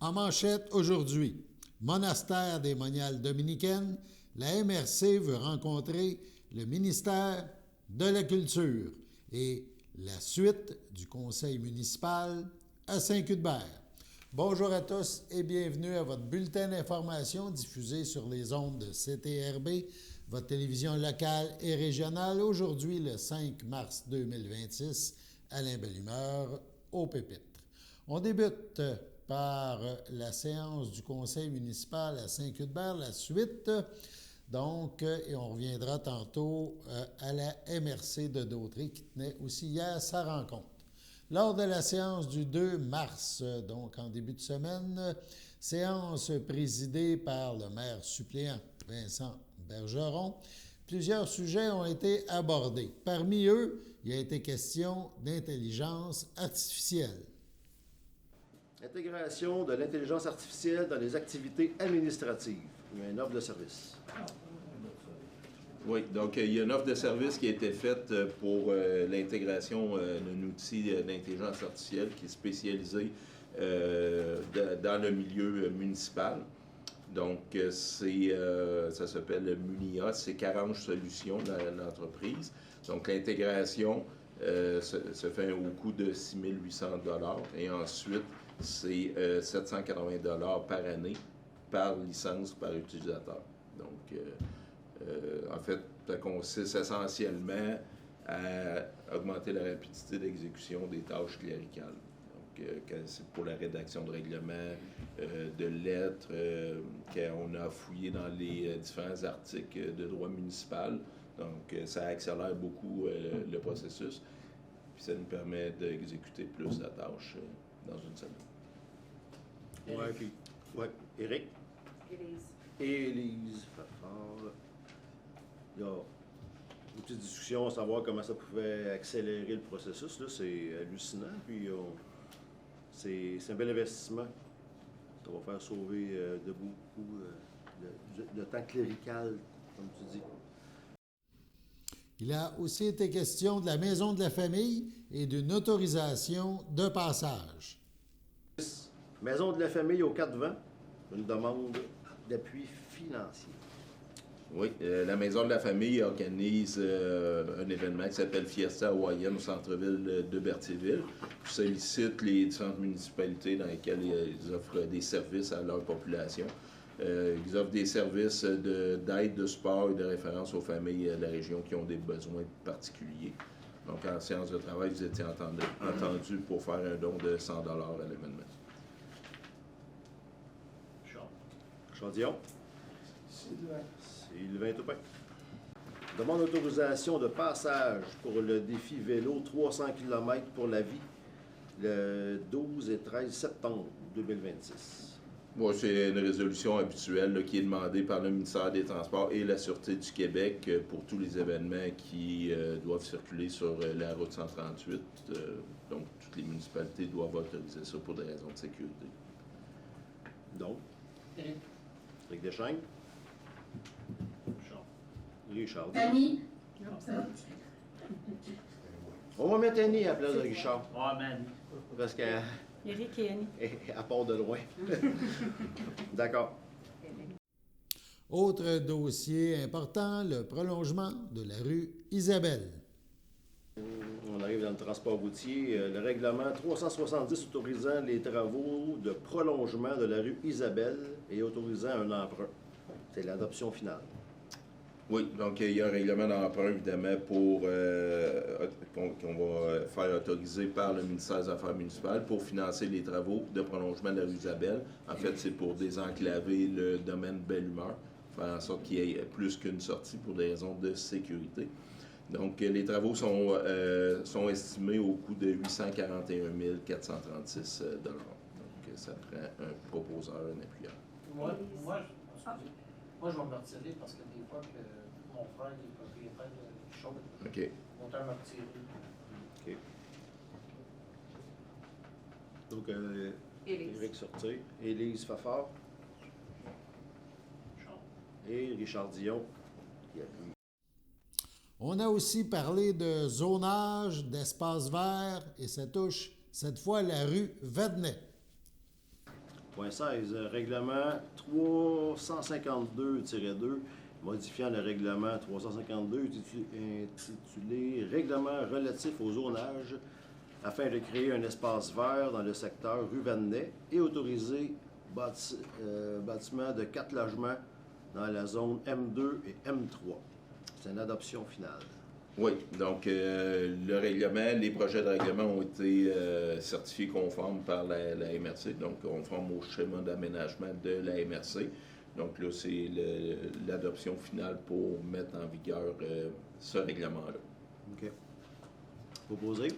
En manchette aujourd'hui, monastère des moniales dominicaines, la MRC veut rencontrer le ministère de la Culture et la suite du conseil municipal à Saint-Cuthbert. Bonjour à tous et bienvenue à votre bulletin d'information diffusé sur les ondes de CTRB, votre télévision locale et régionale, aujourd'hui le 5 mars 2026, Alain Bellumeur au Pépitre. On débute par la séance du conseil municipal à Saint-Cuthbert, la suite. Donc, et on reviendra tantôt à la MRC de Dautrey qui tenait aussi hier sa rencontre. Lors de la séance du 2 mars, donc en début de semaine, séance présidée par le maire suppléant Vincent Bergeron, plusieurs sujets ont été abordés. Parmi eux, il a été question d'intelligence artificielle. Intégration de l'intelligence artificielle dans les activités administratives. Il y a une offre de service. Oui, donc il y a une offre de service qui a été faite pour l'intégration d'un outil d'intelligence artificielle qui est spécialisé dans le milieu municipal. Donc, ça s'appelle Munia, c'est Carange Solutions dans l'entreprise. Donc, l'intégration se fait au coût de 6 800 $ et ensuite, c'est 780 $ par année, par licence, par utilisateur. Donc, en fait, ça consiste essentiellement à augmenter la rapidité d'exécution des tâches cléricales. Donc, c'est pour la rédaction de règlements, de lettres, qu'on a fouillé dans les différents articles de droit municipal. Donc, ça accélère beaucoup le processus. Puis ça nous permet d'exécuter plus de tâches dans une semaine. Oui, puis, ouais. Éric? Élise. Élise Fafard. Il y a une petite discussion à savoir comment ça pouvait accélérer le processus. Là, c'est hallucinant. Puis, c'est un bel investissement. Ça va faire sauver de beaucoup de temps clérical, comme tu dis. Il a aussi été question de la maison de la famille et d'une autorisation de passage. Maison de la famille aux 4 vents, une demande d'appui financier. Oui, la Maison de la famille organise un événement qui s'appelle Fiesta Hawaïenne au centre-ville de Berthierville. Ils sollicitent les différentes municipalités dans lesquelles ils offrent des services à leur population. Ils offrent des services d'aide, de support et de référence aux familles de la région qui ont des besoins particuliers. Donc, en séance de travail, vous étiez entendu pour faire un don de 100 $ à l'événement. Charles Dion. Sylvain Toupin. Demande d'autorisation de passage pour le défi vélo 300 km pour la vie le 12 et 13 septembre 2026. Bon, c'est une résolution habituelle là, qui est demandée par le ministère des Transports et la Sûreté du Québec pour tous les événements qui doivent circuler sur la route 138. Donc, toutes les municipalités doivent autoriser ça pour des raisons de sécurité. Donc, Éric Deschaines. Richard. Annie. On va mettre Annie à la place de Richard. Oh, man. Parce qu'elle Éric et Annie. part de loin. D'accord. Autre dossier important, le prolongement de la rue Isabelle. On arrive dans le transport routier. Le règlement 370 autorisant les travaux de prolongement de la rue Isabelle et autorisant un emprunt. C'est l'adoption finale. Oui, donc il y a un règlement d'emprunt, évidemment, qu'on va faire autoriser par le ministère des Affaires municipales pour financer les travaux de prolongement de la rue Isabelle. En fait, c'est pour désenclaver le domaine Belle-Humeur, faire en sorte qu'il y ait plus qu'une sortie pour des raisons de sécurité. Donc, les travaux sont estimés au coût de 841 436 $. Donc, ça prend un proposeur, un appuyeur. Moi, je vais me retirer parce que des fois que mon frère est propriétaire de chaud, OK. mon père m'a retiré. OK. Donc, Élise. Éric Sortier, Élise Fafard et Richard Dion. On a aussi parlé de zonage, d'espace vert et ça touche cette fois la rue Vadnet. Point 16, règlement 352-2, modifiant le règlement 352 intitulé Règlement relatif au zonage afin de créer un espace vert dans le secteur rue Vanet et autoriser bâtiment de 4 logements dans la zone M2 et M3. C'est une adoption finale. Oui, donc le règlement, les projets de règlement ont été certifiés conformes par la MRC, donc conformes au schéma d'aménagement de la MRC. Donc là, c'est l'adoption finale pour mettre en vigueur ce règlement-là. OK. Proposé?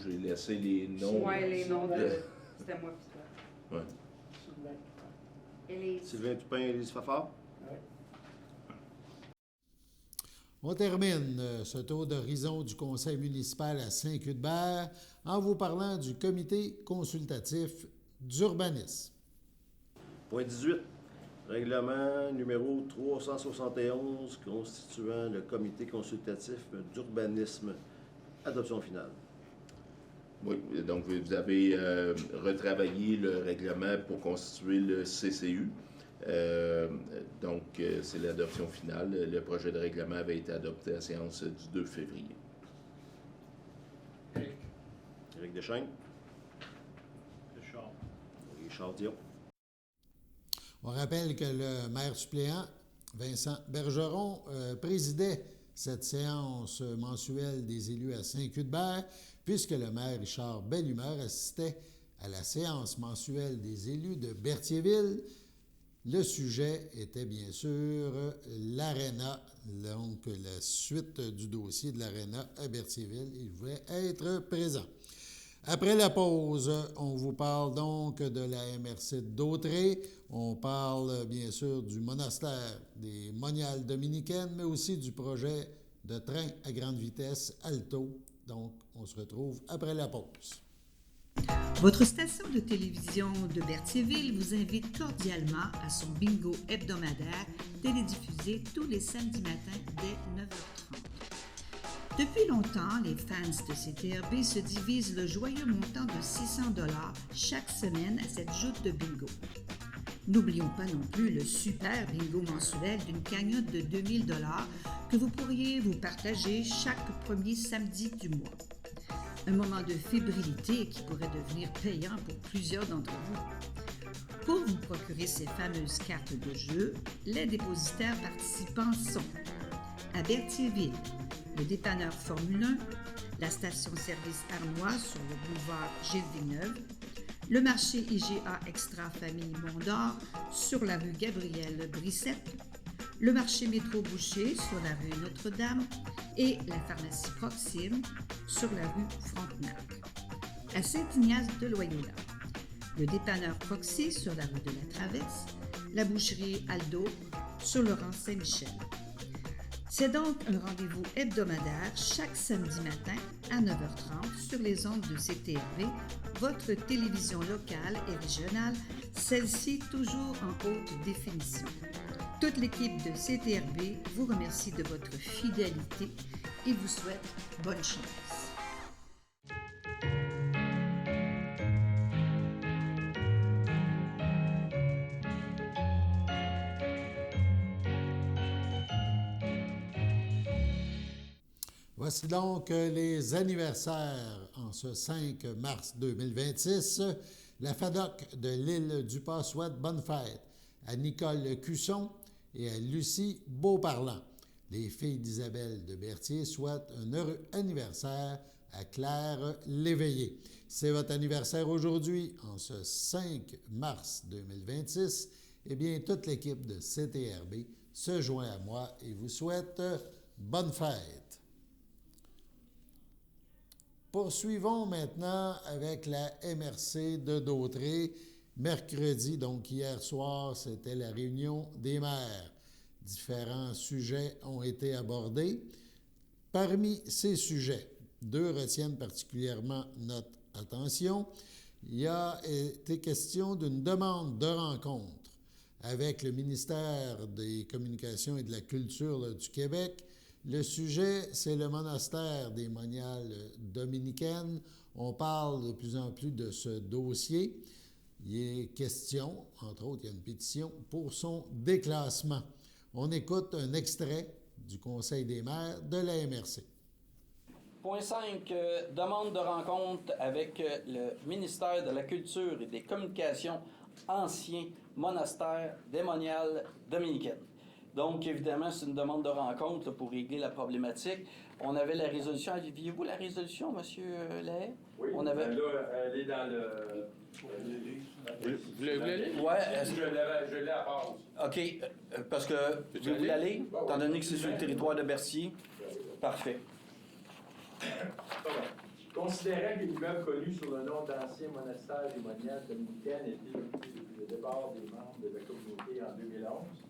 J'ai laissé les noms. Oui, les noms de. C'était moi puis toi. Ouais. Sylvain. Élise. Sylvain Toupin et Élise Fafard? Oui. On termine ce tour d'horizon du conseil municipal à Saint-Cuthbert en vous parlant du comité consultatif d'urbanisme. Point 18. Règlement numéro 371 constituant le comité consultatif d'urbanisme. Adoption finale. Oui, donc vous avez retravaillé le règlement pour constituer le CCU. C'est l'adoption finale. Le projet de règlement avait été adopté à la séance du 2 février. Éric Deschênes. Richard. Richard Dion. On rappelle que le maire suppléant, Vincent Bergeron, présidait cette séance mensuelle des élus à Saint-Cuthbert, puisque le maire Richard Bellumeur assistait à la séance mensuelle des élus de Berthierville. Le sujet était bien sûr l'Arena, donc la suite du dossier de l'Arena à Berthierville. Il voulait être présent. Après la pause, on vous parle donc de la MRC d'Autrey. On parle bien sûr du monastère des Moniales dominicaines, mais aussi du projet de train à grande vitesse Alto. Donc, on se retrouve après la pause. Votre station de télévision de Berthierville vous invite cordialement à son bingo hebdomadaire télédiffusé tous les samedis matins dès 9h30. Depuis longtemps, les fans de CTRB se divisent le joyeux montant de 600 $ chaque semaine à cette joute de bingo. N'oublions pas non plus le super bingo mensuel d'une cagnotte de 2000 $ que vous pourriez vous partager chaque premier samedi du mois. Un moment de fébrilité qui pourrait devenir payant pour plusieurs d'entre vous. Pour vous procurer ces fameuses cartes de jeu, les dépositaires participants sont à Berthierville, le dépanneur Formule 1, la station-service Arnois sur le boulevard Gilles Villeneuve, le marché IGA Extra Famille Mont-d'Or sur la rue Gabrielle Brissette, le marché Métro Boucher sur la rue Notre-Dame et la pharmacie Proxime sur la rue Frontenac. À Saint-Ignace de Loyola, le dépanneur Proxy sur la rue de la Traverse, la boucherie Aldo sur le rang Saint-Michel. C'est donc un rendez-vous hebdomadaire chaque samedi matin à 9h30 sur les ondes de CTRB, votre télévision locale et régionale, celle-ci toujours en haute définition. Toute l'équipe de CTRB vous remercie de votre fidélité et vous souhaite bonne chance. Voici donc les anniversaires en ce 5 mars 2026. La FADOC de l'île du Pas souhaite bonne fête à Nicole Cusson et à Lucie Beauparlant. Les filles d'Isabelle de Berthier souhaitent un heureux anniversaire à Claire Léveillé. C'est votre anniversaire aujourd'hui, en ce 5 mars 2026. Eh bien, toute l'équipe de CTRB se joint à moi et vous souhaite bonne fête. Poursuivons maintenant avec la MRC de Dautrey. Mercredi, donc hier soir, c'était la réunion des maires. Différents sujets ont été abordés. Parmi ces sujets, 2 retiennent particulièrement notre attention. Il a été question d'une demande de rencontre avec le ministère des Communications et de la Culture du Québec. Le sujet, c'est le monastère des Moniales dominicaines. On parle de plus en plus de ce dossier. il est question, entre autres, il y a une pétition pour son déclassement. On écoute un extrait du Conseil des maires de la MRC. Point 5, demande de rencontre avec le ministère de la Culture et des Communications, ancien monastère démonial dominicaine. Donc, évidemment, c'est une demande de rencontre là, pour régler la problématique. On avait la résolution. Aviez-vous la résolution, M. Lahaye? Oui, on avait... là, elle est dans le... Vous l'avez lu? Oui. Je l'ai à part. OK, parce que vous la lire, étant donné que c'est sur le territoire de Berthier. Parfait. Considérant que l'immeuble connu sous le nom d'ancien monastère démonial dominicain était depuis le départ des membres de la communauté en 2011,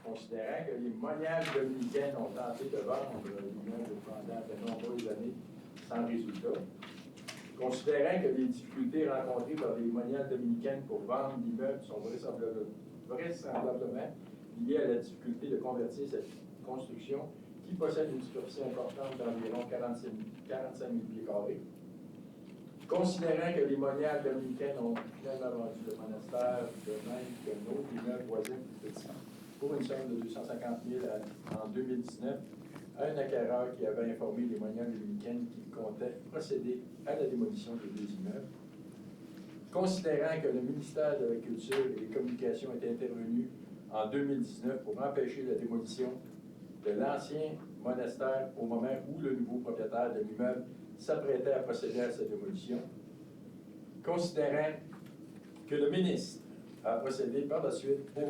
considérant que les moniales dominicaines ont tenté de vendre l'immeuble pendant de nombreuses années sans résultat, considérant que les difficultés rencontrées par les moniales dominicaines pour vendre l'immeuble sont vraisemblablement liées à la difficulté de convertir cette construction qui possède une superficie importante d'environ 45 000 pieds carrés. Considérant que les moniales dominicaines ont finalement vendu le monastère de même que notre immeuble voisin plus petit pour une somme de 250 000 en 2019 à un acquéreur qui avait informé les moniales dominicaines qu'il comptait procéder à la démolition des deux immeubles. Considérant que le ministère de la Culture et des Communications était intervenu en 2019 pour empêcher la démolition de l'ancien monastère au moment où le nouveau propriétaire de l'immeuble s'apprêtait à procéder à sa démolition. Considérant que le ministre a procédé par la suite au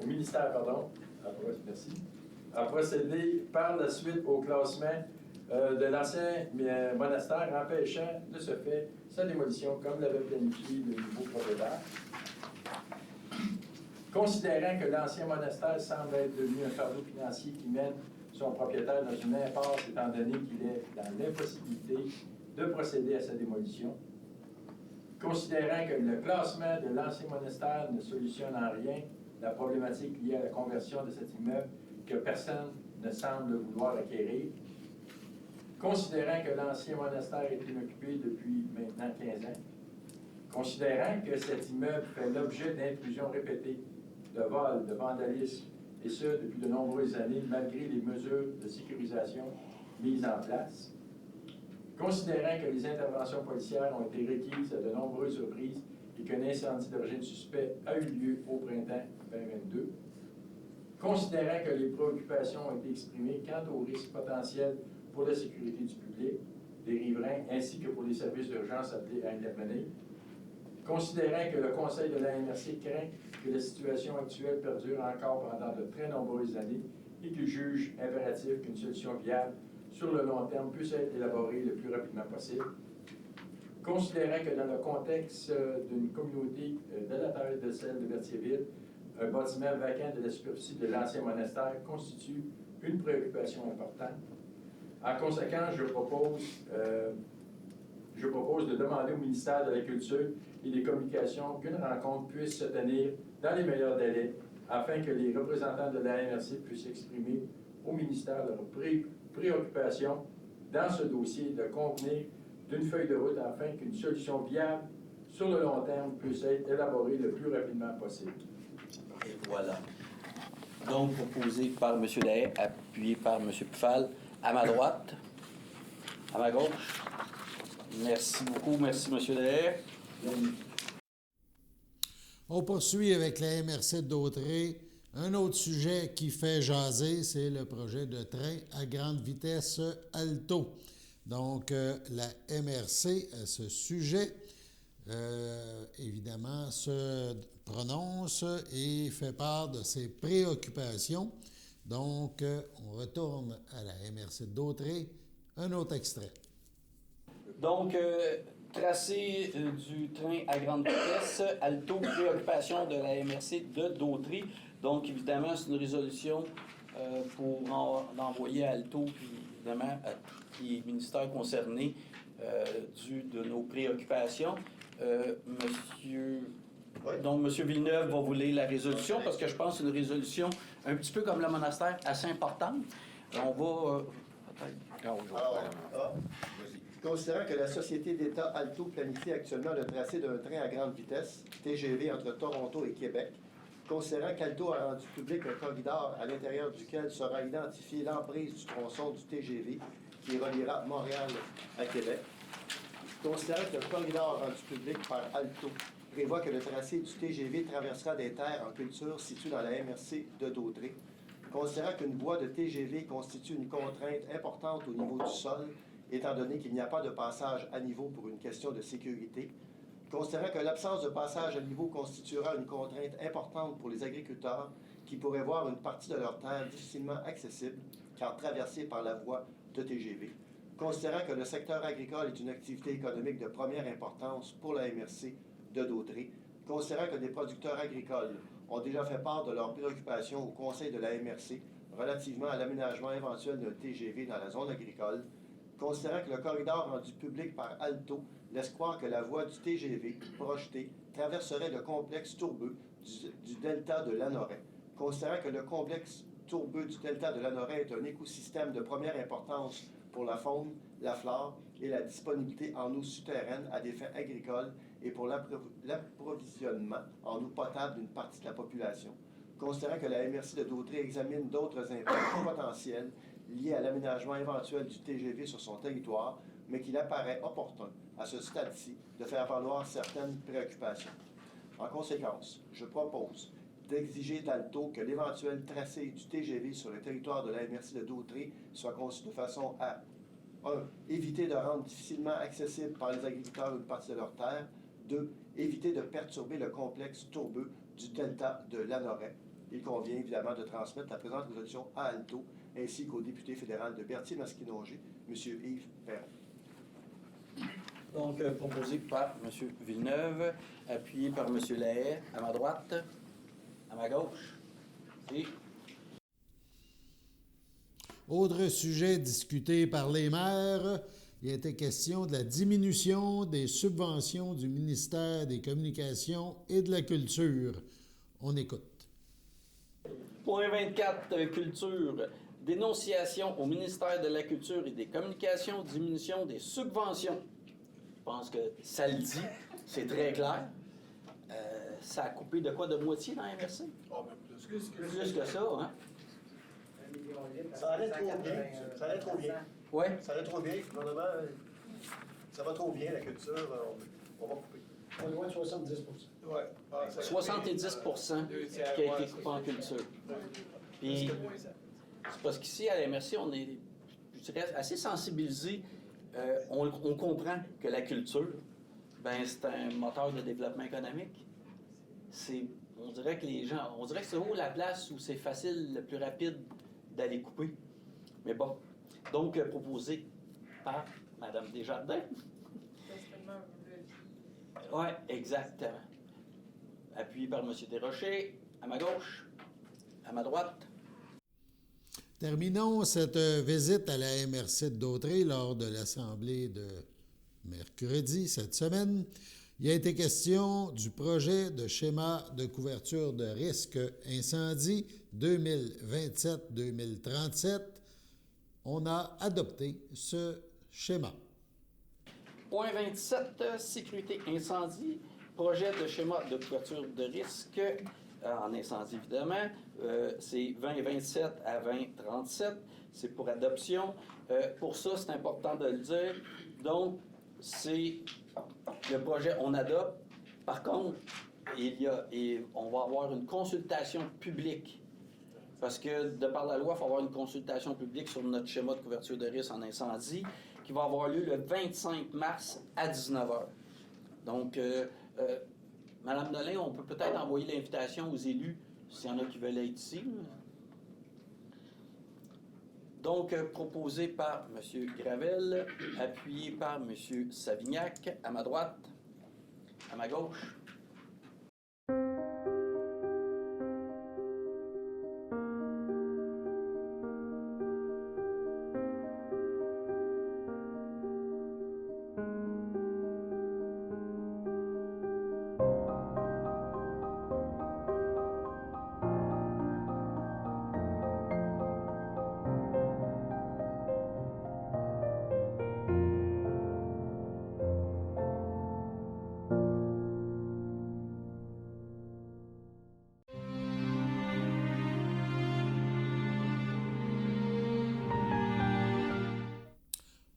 ministère, a procédé par la suite au classement de l'ancien monastère, empêchant de ce fait sa démolition comme l'avait planifié le nouveau propriétaire. Considérant que l'ancien monastère semble être devenu un fardeau financier qui mène son propriétaire dans une impasse étant donné qu'il est dans l'impossibilité de procéder à sa démolition. Considérant que le classement de l'ancien monastère ne solutionne en rien la problématique liée à la conversion de cet immeuble que personne ne semble vouloir acquérir. Considérant que l'ancien monastère est inoccupé depuis maintenant 15 ans. Considérant que cet immeuble fait l'objet d'intrusions répétées, de vol, de vandalisme, et ce, depuis de nombreuses années, malgré les mesures de sécurisation mises en place. Considérant que les interventions policières ont été requises à de nombreuses reprises et qu'un incendie d'origine suspect a eu lieu au printemps 2022. Considérant que les préoccupations ont été exprimées quant aux risques potentiels pour la sécurité du public, des riverains, ainsi que pour les services d'urgence appelés à intervenir. Considérant que le Conseil de la MRC craint que la situation actuelle perdure encore pendant de très nombreuses années et qu'il juge impératif qu'une solution viable sur le long terme puisse être élaborée le plus rapidement possible. Considérant que dans le contexte d'une communauté de la taille de celle de Berthierville, un bâtiment vacant de la superficie de l'ancien monastère constitue une préoccupation importante. En conséquence, je propose de demander au ministère de la Culture et des Communications qu'une rencontre puisse se tenir dans les meilleurs délais afin que les représentants de la MRC puissent exprimer au ministère leurs préoccupations dans ce dossier, de convenir d'une feuille de route afin qu'une solution viable sur le long terme puisse être élaborée le plus rapidement possible. Et voilà. Donc, proposé par M. Lahaye, appuyé par M. Pfal, à ma droite, à ma gauche. Merci beaucoup. Merci, M. Lahaye. On poursuit avec la MRC de Dautrey. Un autre sujet qui fait jaser, c'est le projet de train à grande vitesse Alto. Donc, la MRC, à ce sujet, évidemment, se prononce et fait part de ses préoccupations. Donc, on retourne à la MRC de Dautrey. Un autre extrait. Donc, tracé du train à grande vitesse, Alto, préoccupation de la MRC de Dautrey. Donc, évidemment, c'est une résolution pour envoyer à Alto, puis évidemment, à tous les ministères concernés de nos préoccupations. Donc, M. Villeneuve va vous lire la résolution, parce que je pense que c'est une résolution un petit peu comme le monastère, assez importante. On va... Considérant que la société d'État Alto planifie actuellement le tracé d'un train à grande vitesse, TGV, entre Toronto et Québec, considérant qu'Alto a rendu public un corridor à l'intérieur duquel sera identifiée l'emprise du tronçon du TGV qui reliera Montréal à Québec, considérant que le corridor rendu public par Alto prévoit que le tracé du TGV traversera des terres en culture situées dans la MRC de Dautré, considérant qu'une voie de TGV constitue une contrainte importante au niveau du sol, étant donné qu'il n'y a pas de passage à niveau pour une question de sécurité, considérant que l'absence de passage à niveau constituera une contrainte importante pour les agriculteurs qui pourraient voir une partie de leur terre difficilement accessible car traversée par la voie de TGV, considérant que le secteur agricole est une activité économique de première importance pour la MRC de Dautré, considérant que des producteurs agricoles ont déjà fait part de leurs préoccupations au Conseil de la MRC relativement à l'aménagement éventuel d'un TGV dans la zone agricole, considérant que le corridor rendu public par Alto laisse croire que la voie du TGV projetée traverserait le complexe tourbeux du delta de Lanoret, considérant que le complexe tourbeux du delta de Lanoret est un écosystème de première importance pour la faune, la flore et la disponibilité en eau souterraine à des fins agricoles et pour l'approvisionnement en eau potable d'une partie de la population, considérant que la MRC de Dautré examine d'autres impacts potentiels liés à l'aménagement éventuel du TGV sur son territoire, mais qu'il apparaît opportun, à ce stade-ci, de faire valoir certaines préoccupations. En conséquence, je propose d'exiger d'Alto que l'éventuel tracé du TGV sur le territoire de la MRC de Dautré soit conçu de façon à 1. Éviter de rendre difficilement accessible par les agriculteurs une partie de leur terre. 2. Éviter de perturber le complexe tourbeux du delta de Lanoret. Il convient évidemment de transmettre la présente résolution à Alto ainsi qu'au député fédéral de Berthier-Masquinongé, M. Yves Perron. Donc, proposé par M. Villeneuve, appuyé par M. Lahaye, à ma droite, à ma gauche. Et... Autre sujet discuté par les maires, il a été question de la diminution des subventions du ministère des Communications et de la Culture. On écoute. Point 24, culture. Dénonciation au ministère de la Culture et des Communications, diminution des subventions. Je pense que ça le dit, c'est très clair. Ça a coupé de quoi, de moitié dans la MRC? Oh, mais Plus que ça, hein? Ça allait trop bien. Ça allait trop bien. Oui. Ça allait trop bien. Le gouvernement, ça va trop bien, la culture. On va couper. On est loin de 70 Oui. 70 qui a été coupé en culture. Puis, c'est parce qu'ici, à la MRC, on est, je dirais, assez sensibilisés. On comprend que la culture, ben, c'est un moteur de développement économique. On dirait que c'est où la place où c'est facile, le plus rapide d'aller couper. Mais bon, donc proposé par Mme Desjardins. Oui, exactement. Appuyé par M. Desrochers, à ma gauche, à ma droite. Terminons cette visite à la MRC de Dautré lors de l'Assemblée de mercredi cette semaine. Il a été question du projet de schéma de couverture de risque incendie 2027-2037. On a adopté ce schéma. Point 27, sécurité incendie, projet de schéma de couverture de risque en incendie, évidemment. C'est 2027 à 2037. C'est pour adoption. Pour ça, c'est important de le dire. Donc, c'est le projet, on adopte. Par contre, on va avoir une consultation publique. Parce que, de par la loi, il faut avoir une consultation publique sur notre schéma de couverture de risque en incendie qui va avoir lieu le 25 mars à 19h. Donc, Mme Nolin, on peut peut-être envoyer l'invitation aux élus s'il y en a qui veulent être ici. Donc, proposé par M. Gravel, appuyé par M. Savignac, à ma droite, à ma gauche.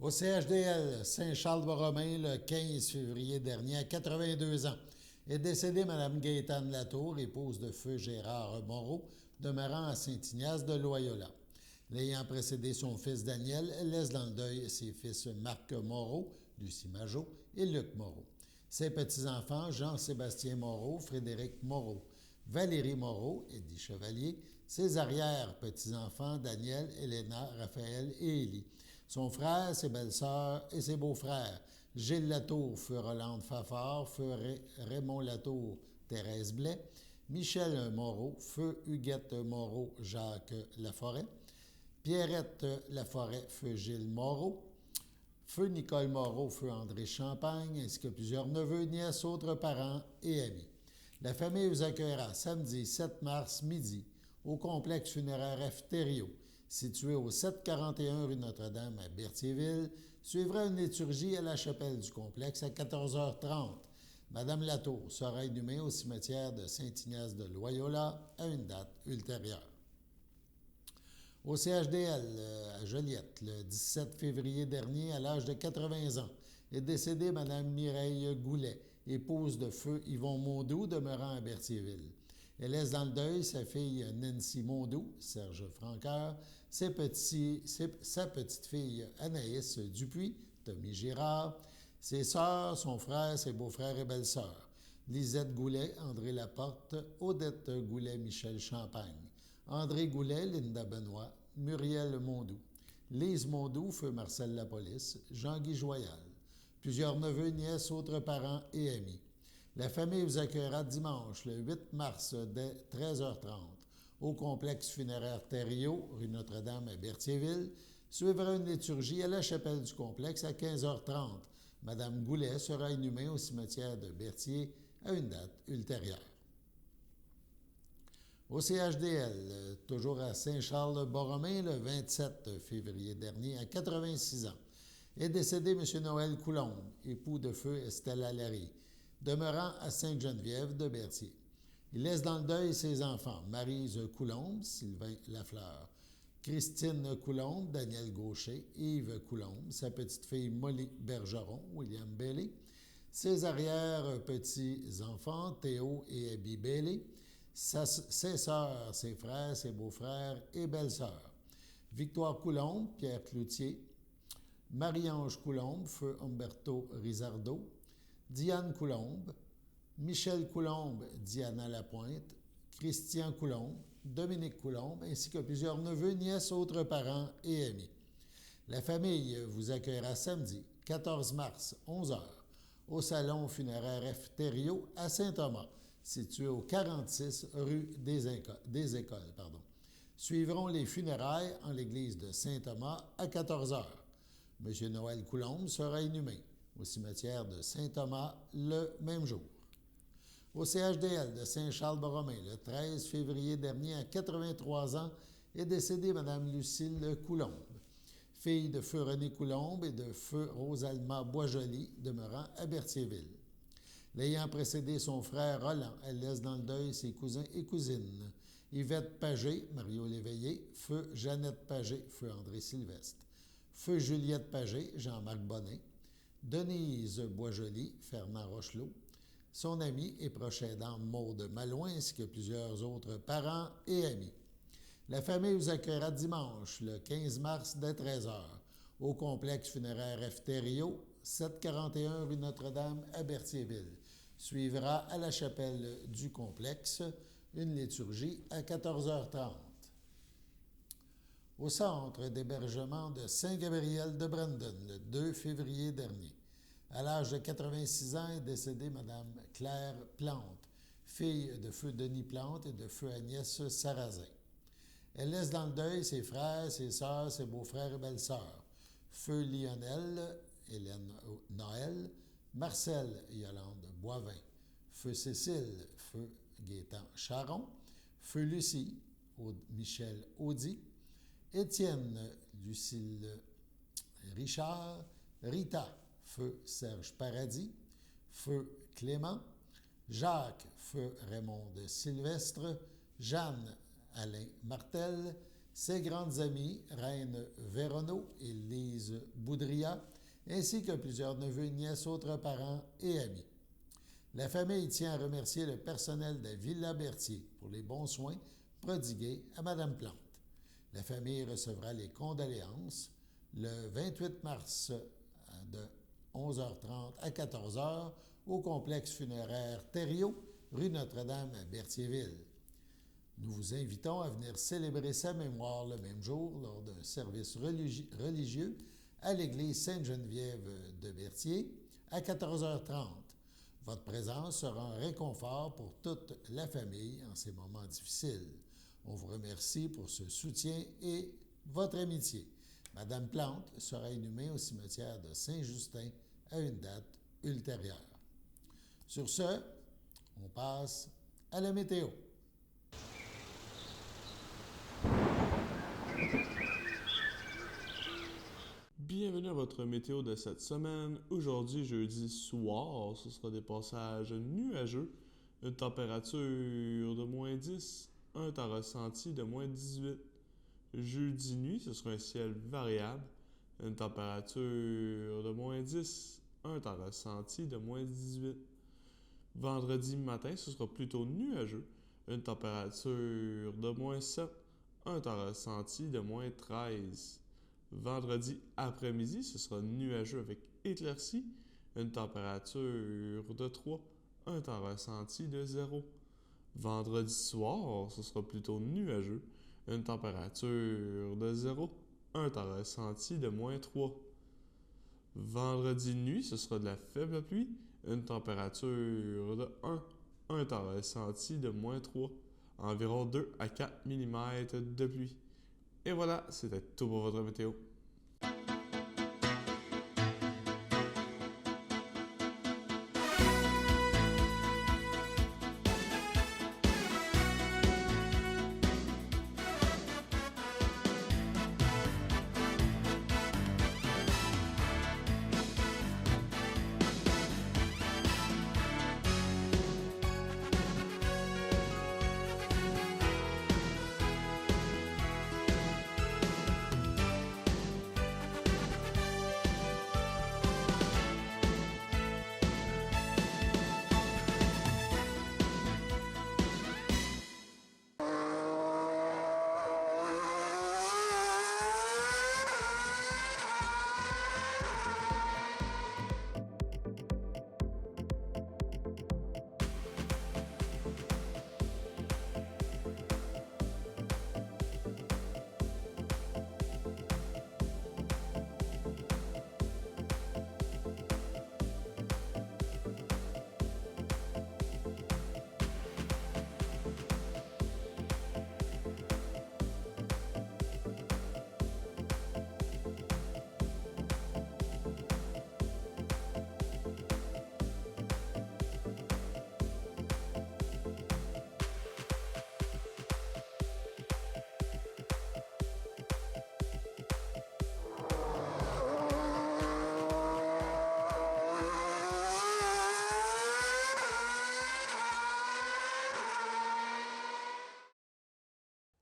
Au CHDL Saint-Charles-Borromée, le 15 février dernier, à 82 ans, est décédée Mme Gaétane Latour, épouse de feu Gérard Moreau, demeurant à Saint-Ignace de Loyola. L'ayant précédé son fils Daniel, elle laisse dans le deuil ses fils Marc Moreau, Lucie Majot et Luc Moreau. Ses petits-enfants, Jean-Sébastien Moreau, Frédéric Moreau, Valérie Moreau, Eddie Chevalier, ses arrière-petits-enfants, Daniel, Elena, Raphaël et Élie. Son frère, ses belles-sœurs et ses beaux-frères, Gilles Latour, feu Rolande Fafard, feu Raymond Latour, Thérèse Blais, Michel Moreau, feu Huguette Moreau, Jacques Laforêt, Pierrette Laforêt, feu Gilles Moreau, feu Nicole Moreau, feu André Champagne, ainsi que plusieurs neveux, nièces, autres parents et amis. La famille vous accueillera samedi 7 mars midi au complexe funéraire F. Thériault, situé au 741 rue Notre-Dame à Berthierville. Suivra une liturgie à la chapelle du complexe à 14h30. Madame Latour sera inhumée au cimetière de Saint-Ignace de Loyola à une date ultérieure. Au CHDL à Joliette, le 17 février dernier, à l'âge de 80 ans, est décédée Mme Mireille Goulet, épouse de feu Yvon Mondoux, demeurant à Berthierville. Elle laisse dans le deuil sa fille Nancy Mondoux, Serge Franqueur, sa petite-fille Anaïs Dupuis, Tommy Girard, ses sœurs, son frère, ses beaux-frères et belles-sœurs, Lisette Goulet, André Laporte, Odette Goulet, Michel Champagne, André Goulet, Linda Benoît, Muriel Mondoux, Lise Mondoux, feu Marcel Lapolice, Jean-Guy Joyal, plusieurs neveux, nièces, autres parents et amis. La famille vous accueillera dimanche, le 8 mars, dès 13h30, au complexe funéraire Thériault, rue Notre-Dame à Berthierville. Suivra une liturgie à la chapelle du complexe à 15h30. Madame Goulet sera inhumée au cimetière de Berthier à une date ultérieure. Au CHDL, toujours à Saint-Charles-Borromée, le 27 février dernier, à 86 ans, est décédé M. Noël Coulombe, époux de feu Estelle Allary, demeurant à Sainte-Geneviève de Berthier. Il laisse dans le deuil ses enfants, Maryse Coulombe, Sylvain Lafleur, Christine Coulombe, Daniel Gaucher, Yves Coulombe, sa petite-fille Molly Bergeron, William Bailey, ses arrière-petits-enfants, Théo et Abby Bailey, ses sœurs, ses frères, ses beaux-frères et belles-sœurs, Victoire Coulombe, Pierre Cloutier, Marie-Ange Coulombe, feu Umberto Rizardo, Diane Coulombe, Michel Coulombe, Diana Lapointe, Christian Coulombe, Dominique Coulombe, ainsi que plusieurs neveux, nièces, autres parents et amis. La famille vous accueillera samedi, 14 mars, 11h, au salon funéraire F. Thériault à Saint-Thomas, situé au 46 rue des Écoles. Suivront les funérailles en l'église de Saint-Thomas à 14h. M. Noël Coulombe sera inhumé au cimetière de Saint-Thomas le même jour. Au CHDL de Saint-Charles-Borromée, le 13 février dernier, à 83 ans, est décédée Mme Lucille Coulombe, fille de feu René Coulombe et de feu Rosalma Boisjoli, demeurant à Berthierville. L'ayant précédé son frère Roland, elle laisse dans le deuil ses cousins et cousines, Yvette Pagé, Mario Léveillé, feu Jeannette Pagé, feu André Sylvestre, feu Juliette Pagé, Jean-Marc Bonnet, Denise Boisjoli, Fernand Rochelot, son ami et proche aidant Maude Malouin, ainsi que plusieurs autres parents et amis. La famille vous accueillera dimanche, le 15 mars, dès 13h, au complexe funéraire F. Thériault, 741 rue Notre-Dame à Berthierville. Suivra à la chapelle du complexe une liturgie à 14h30. Au centre d'hébergement de Saint-Gabriel de Brandon, le 2 février dernier, à l'âge de 86 ans, est décédée Mme Claire Plante, fille de feu Denis Plante et de feu Agnès Sarrazin. Elle laisse dans le deuil ses frères, ses sœurs, ses beaux-frères et belles-sœurs, feu Lionel, Hélène Noël, Marcel Yolande Boivin, feu Cécile, feu Gaétan Charon, feu Lucie, Michel Audy, Étienne Lucille Richard, Rita, feu Serge Paradis, feu Clément, Jacques, feu Raymond de Sylvestre, Jeanne Alain Martel, ses grandes amies, Reine Véronneau et Lise Boudria, ainsi que plusieurs neveux et nièces, autres parents et amis. La famille tient à remercier le personnel de Villa Berthier pour les bons soins prodigués à Mme Plante. La famille recevra les condoléances le 28 mars de 11h30 à 14h au complexe funéraire Thériault, rue Notre-Dame à Berthierville. Nous vous invitons à venir célébrer sa mémoire le même jour lors d'un service religieux à l'église Sainte-Geneviève de Berthier à 14h30. Votre présence sera un réconfort pour toute la famille en ces moments difficiles. On vous remercie pour ce soutien et votre amitié. Madame Plante sera inhumée au cimetière de Saint-Justin à une date ultérieure. Sur ce, on passe à la météo. Bienvenue à votre météo de cette semaine. Aujourd'hui, jeudi soir, ce sera des passages nuageux, une température de moins 10, un temps ressenti de moins 18. Jeudi nuit, ce sera un ciel variable, une température de moins 10, un temps ressenti de moins 18. Vendredi matin, ce sera plutôt nuageux, une température de moins 7, un temps ressenti de moins 13. Vendredi après-midi, ce sera nuageux avec éclaircies, une température de 3, un temps ressenti de 0. Vendredi soir, ce sera plutôt nuageux, une température de 0, un temps ressenti de moins 3. Vendredi nuit, ce sera de la faible pluie, une température de 1, un temps ressenti de moins 3, environ 2 à 4 mm de pluie. Et voilà, c'était tout pour votre météo.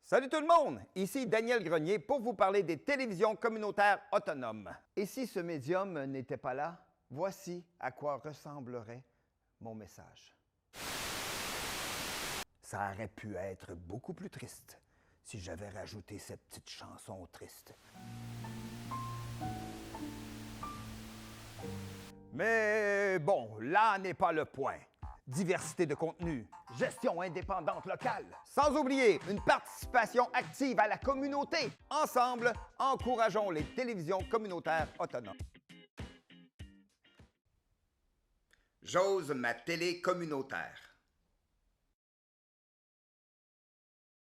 Salut tout le monde! Ici Daniel Grenier pour vous parler des télévisions communautaires autonomes. Et si ce médium n'était pas là, voici à quoi ressemblerait mon message. Ça aurait pu être beaucoup plus triste si j'avais rajouté cette petite chanson triste. Mais bon, là n'est pas le point. Diversité de contenu, gestion indépendante locale, sans oublier une participation active à la communauté. Ensemble, encourageons les télévisions communautaires autonomes. J'ose ma télé communautaire.